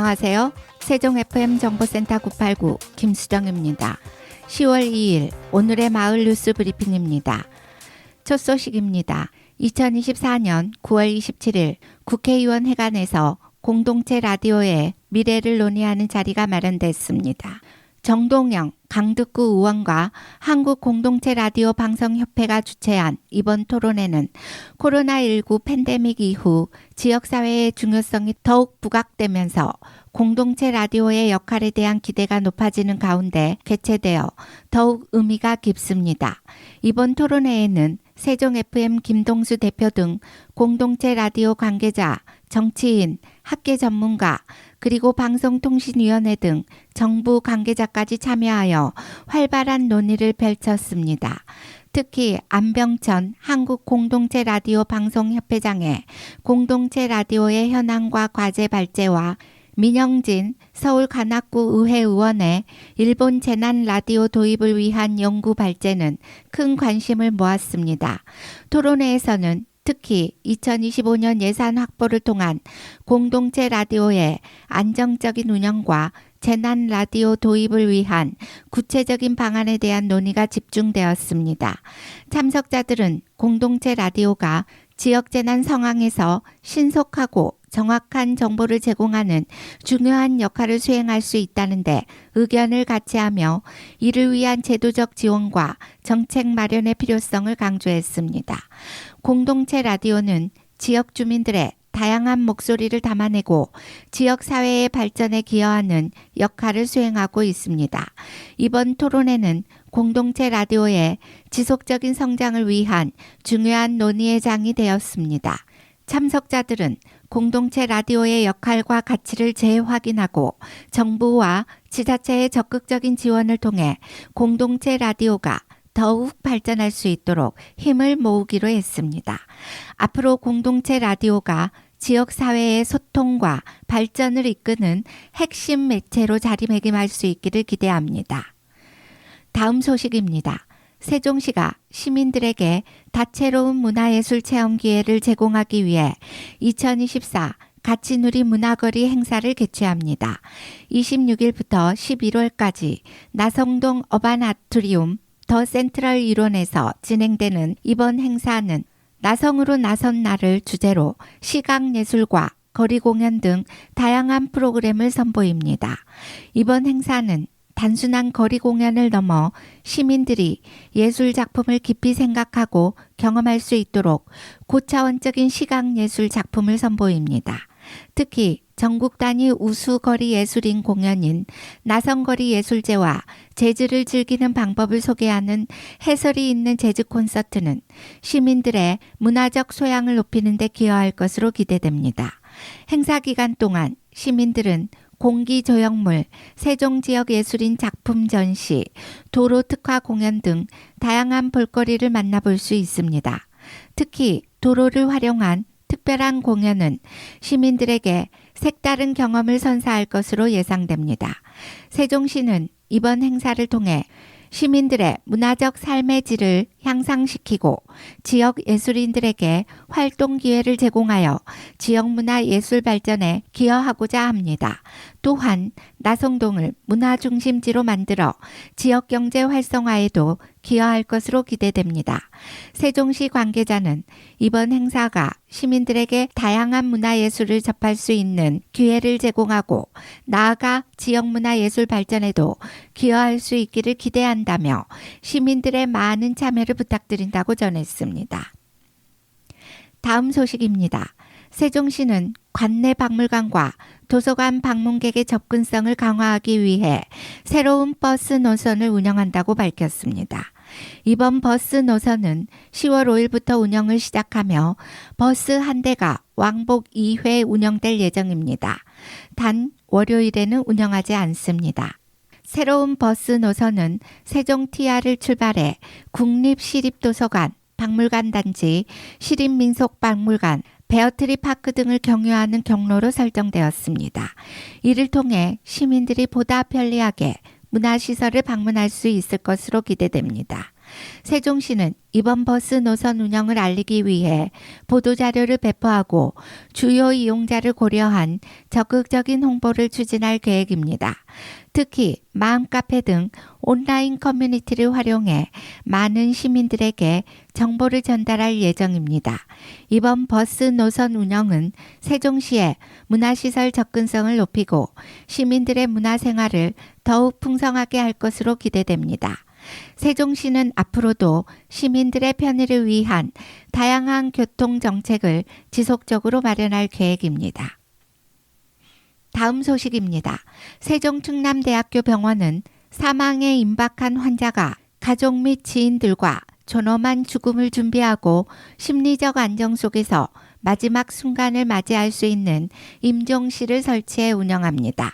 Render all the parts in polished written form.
안녕하세요. 세종 FM 정보센터 989 김수정입니다. 10월 2일 오늘의 마을 뉴스 브리핑입니다. 첫 소식입니다. 2024년 9월 27일 국회의원 회관에서 공동체 라디오의 미래를 논의하는 자리가 마련됐습니다. 정동영 강북구 의원과 한국공동체라디오 방송협회가 주최한 이번 토론회는 코로나19 팬데믹 이후 지역사회의 중요성이 더욱 부각되면서 공동체 라디오의 역할에 대한 기대가 높아지는 가운데 개최되어 더욱 의미가 깊습니다. 이번 토론회에는 세종 FM 김동수 대표 등 공동체 라디오 관계자, 정치인, 학계 전문가, 그리고 방송통신위원회 등 정부 관계자까지 참여하여 활발한 논의를 펼쳤습니다. 특히 안병천 한국공동체 라디오 방송협회장의 공동체 라디오의 현황과 과제 발제와 민영진 서울 관악구 의회 의원의 일본 재난 라디오 도입을 위한 연구 발제는 큰 관심을 모았습니다. 토론회에서는 특히 2025년 예산 확보를 통한 공동체 라디오의 안정적인 운영과 재난 라디오 도입을 위한 구체적인 방안에 대한 논의가 집중되었습니다. 참석자들은 공동체 라디오가 지역 재난 상황에서 신속하고 정확한 정보를 제공하는 중요한 역할을 수행할 수 있다는데 의견을 같이 하며 이를 위한 제도적 지원과 정책 마련의 필요성을 강조했습니다. 공동체 라디오는 지역 주민들의 다양한 목소리를 담아내고 지역 사회의 발전에 기여하는 역할을 수행하고 있습니다. 이번 토론회는 공동체 라디오의 지속적인 성장을 위한 중요한 논의의 장이 되었습니다. 참석자들은 공동체 라디오의 역할과 가치를 재확인하고 정부와 지자체의 적극적인 지원을 통해 공동체 라디오가 더욱 발전할 수 있도록 힘을 모으기로 했습니다. 앞으로 공동체 라디오가 지역사회의 소통과 발전을 이끄는 핵심 매체로 자리매김할 수 있기를 기대합니다. 다음 소식입니다. 세종시가 시민들에게 다채로운 문화예술 체험 기회를 제공하기 위해 2024 가치누리 문화거리 행사를 개최합니다. 26일부터 11월까지 나성동 어반아트리움 더 센트럴 일원에서 진행되는 이번 행사는 나성으로 나선 날을 주제로 시각예술과 거리 공연 등 다양한 프로그램을 선보입니다. 이번 행사는 단순한 거리 공연을 넘어 시민들이 예술 작품을 깊이 생각하고 경험할 수 있도록 고차원적인 시각예술 작품을 선보입니다. 특히 전국 단위 우수 거리 예술인 공연인 나성거리 예술제와 재즈를 즐기는 방법을 소개하는 해설이 있는 재즈 콘서트는 시민들의 문화적 소양을 높이는 데 기여할 것으로 기대됩니다. 행사 기간 동안 시민들은 공기조형물, 세종지역 예술인 작품 전시, 도로 특화 공연 등 다양한 볼거리를 만나볼 수 있습니다. 특히 도로를 활용한 특별한 공연은 시민들에게 색다른 경험을 선사할 것으로 예상됩니다. 세종시는 이번 행사를 통해 시민들의 문화적 삶의 질을 향상시키고 지역 예술인들에게 활동 기회를 제공하여 지역 문화 예술 발전에 기여하고자 합니다. 또한 나성동을 문화 중심지로 만들어 지역 경제 활성화에도 기여할 것으로 기대됩니다. 세종시 관계자는 이번 행사가 시민들에게 다양한 문화예술을 접할 수 있는 기회를 제공하고 나아가 지역 문화예술 발전에도 기여할 수 있기를 기대한다며 시민들의 많은 참여를 부탁드린다고 전했습니다. 다음 소식입니다. 세종시는 관내 박물관과 도서관 방문객의 접근성을 강화하기 위해 새로운 버스 노선을 운영한다고 밝혔습니다. 이번 버스 노선은 10월 5일부터 운영을 시작하며 버스 한 대가 왕복 2회 운영될 예정입니다. 단 월요일에는 운영하지 않습니다. 새로운 버스 노선은 세종 TR을 출발해 국립시립도서관, 박물관 단지, 시립민속박물관, 베어트리 파크 등을 경유하는 경로로 설정되었습니다. 이를 통해 시민들이 보다 편리하게 문화시설을 방문할 수 있을 것으로 기대됩니다. 세종시는 이번 버스 노선 운영을 알리기 위해 보도자료를 배포하고 주요 이용자를 고려한 적극적인 홍보를 추진할 계획입니다. 특히 마음카페 등 온라인 커뮤니티를 활용해 많은 시민들에게 정보를 전달할 예정입니다. 이번 버스 노선 운영은 세종시의 문화시설 접근성을 높이고 시민들의 문화생활을 더욱 풍성하게 할 것으로 기대됩니다. 세종시는 앞으로도 시민들의 편의를 위한 다양한 교통정책을 지속적으로 마련할 계획입니다. 다음 소식입니다. 세종충남대학교 병원은 사망에 임박한 환자가 가족 및 지인들과 존엄한 죽음을 준비하고 심리적 안정 속에서 마지막 순간을 맞이할 수 있는 임종실을 설치해 운영합니다.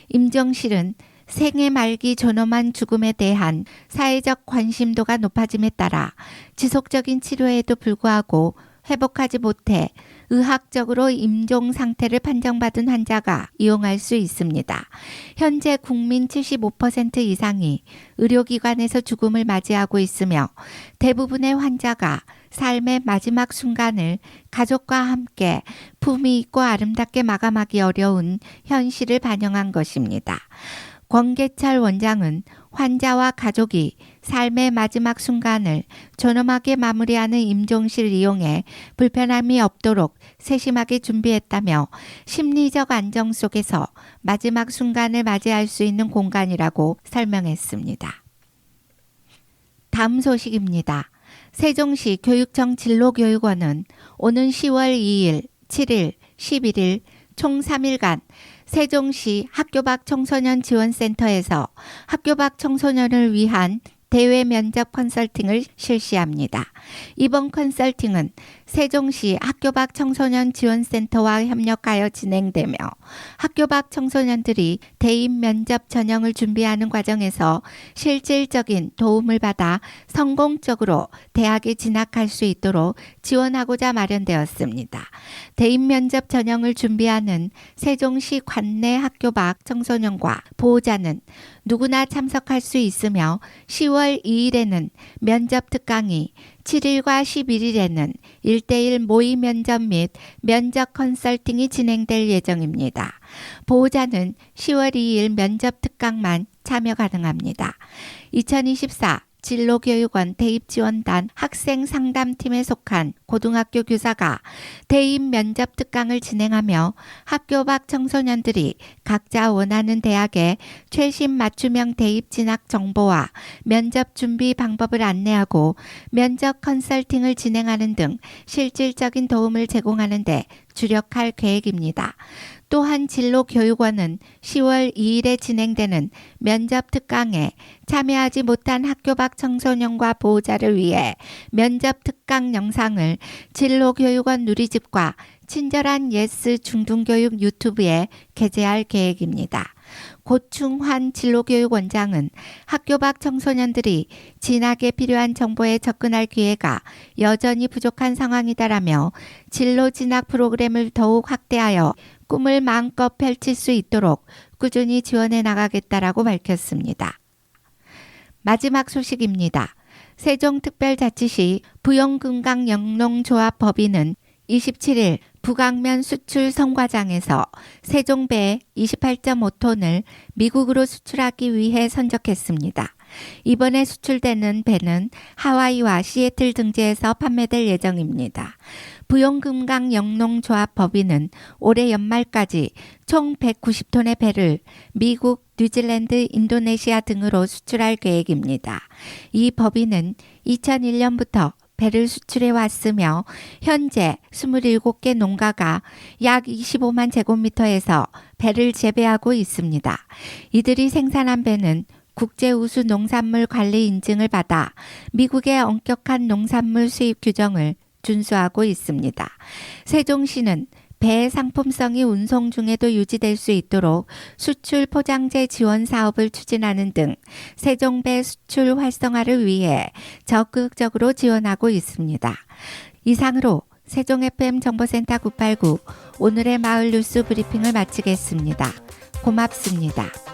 임종실은 생애 말기 존엄한 죽음에 대한 사회적 관심도가 높아짐에 따라 지속적인 치료에도 불구하고 회복하지 못해 의학적으로 임종 상태를 판정받은 환자가 이용할 수 있습니다. 현재 국민 75% 이상이 의료기관에서 죽음을 맞이하고 있으며 대부분의 환자가 삶의 마지막 순간을 가족과 함께 품위 있고 아름답게 마감하기 어려운 현실을 반영한 것입니다. 권계철 원장은 환자와 가족이 삶의 마지막 순간을 존엄하게 마무리하는 임종실을 이용해 불편함이 없도록 세심하게 준비했다며 심리적 안정 속에서 마지막 순간을 맞이할 수 있는 공간이라고 설명했습니다. 다음 소식입니다. 세종시 교육청 진로교육원은 오는 10월 2일, 7일, 11일 총 3일간 세종시 학교 밖 청소년 지원센터에서 학교 밖 청소년을 위한 대외 면접 컨설팅을 실시합니다. 이번 컨설팅은 세종시 학교 밖 청소년 지원센터와 협력하여 진행되며 학교 밖 청소년들이 대입 면접 전형을 준비하는 과정에서 실질적인 도움을 받아 성공적으로 대학에 진학할 수 있도록 지원하고자 마련되었습니다. 대입 면접 전형을 준비하는 세종시 관내 학교 밖 청소년과 보호자는 누구나 참석할 수 있으며 10월 2일에는 면접 특강이, 7일과 11일에는 1대1 모의 면접 및 면접 컨설팅이 진행될 예정입니다. 보호자는 10월 2일 면접 특강만 참여 가능합니다. 2024 진로교육원 대입지원단 학생상담팀에 속한 고등학교 교사가 대입 면접 특강을 진행하며 학교 밖 청소년들이 각자 원하는 대학의 최신 맞춤형 대입 진학 정보와 면접 준비 방법을 안내하고 면접 컨설팅을 진행하는 등 실질적인 도움을 제공하는 데 주력할 계획입니다. 또한 진로교육원은 10월 2일에 진행되는 면접 특강에 참여하지 못한 학교 밖 청소년과 보호자를 위해 면접 특강 영상을 진로교육원 누리집과 친절한 예스 중등교육 유튜브에 게재할 계획입니다. 고충환 진로교육원장은 학교 밖 청소년들이 진학에 필요한 정보에 접근할 기회가 여전히 부족한 상황이다라며 진로 진학 프로그램을 더욱 확대하여 꿈을 마음껏 펼칠 수 있도록 꾸준히 지원해 나가겠다라고 밝혔습니다. 마지막 소식입니다. 세종특별자치시 부용금강영농조합법인은 27일 북악면 수출 성과장에서 세종배 28.5톤을 미국으로 수출하기 위해 선적했습니다. 이번에 수출되는 배는 하와이와 시애틀 등지에서 판매될 예정입니다. 부용금강영농조합법인은 올해 연말까지 총 190톤의 배를 미국, 뉴질랜드, 인도네시아 등으로 수출할 계획입니다. 이 법인은 2001년부터 배를 수출해 왔으며 현재 27개 농가가 약 25만 제곱미터에서 배를 재배하고 있습니다. 이들이 생산한 배는 국제우수 농산물 관리 인증을 받아 미국의 엄격한 농산물 수입 규정을 준수하고 있습니다. 세종시는 배 상품성이 운송 중에도 유지될 수 있도록 수출 포장재 지원 사업을 추진하는 등 세종배 수출 활성화를 위해 적극적으로 지원하고 있습니다. 이상으로 세종 FM 정보센터 989 오늘의 마을 뉴스 브리핑을 마치겠습니다. 고맙습니다.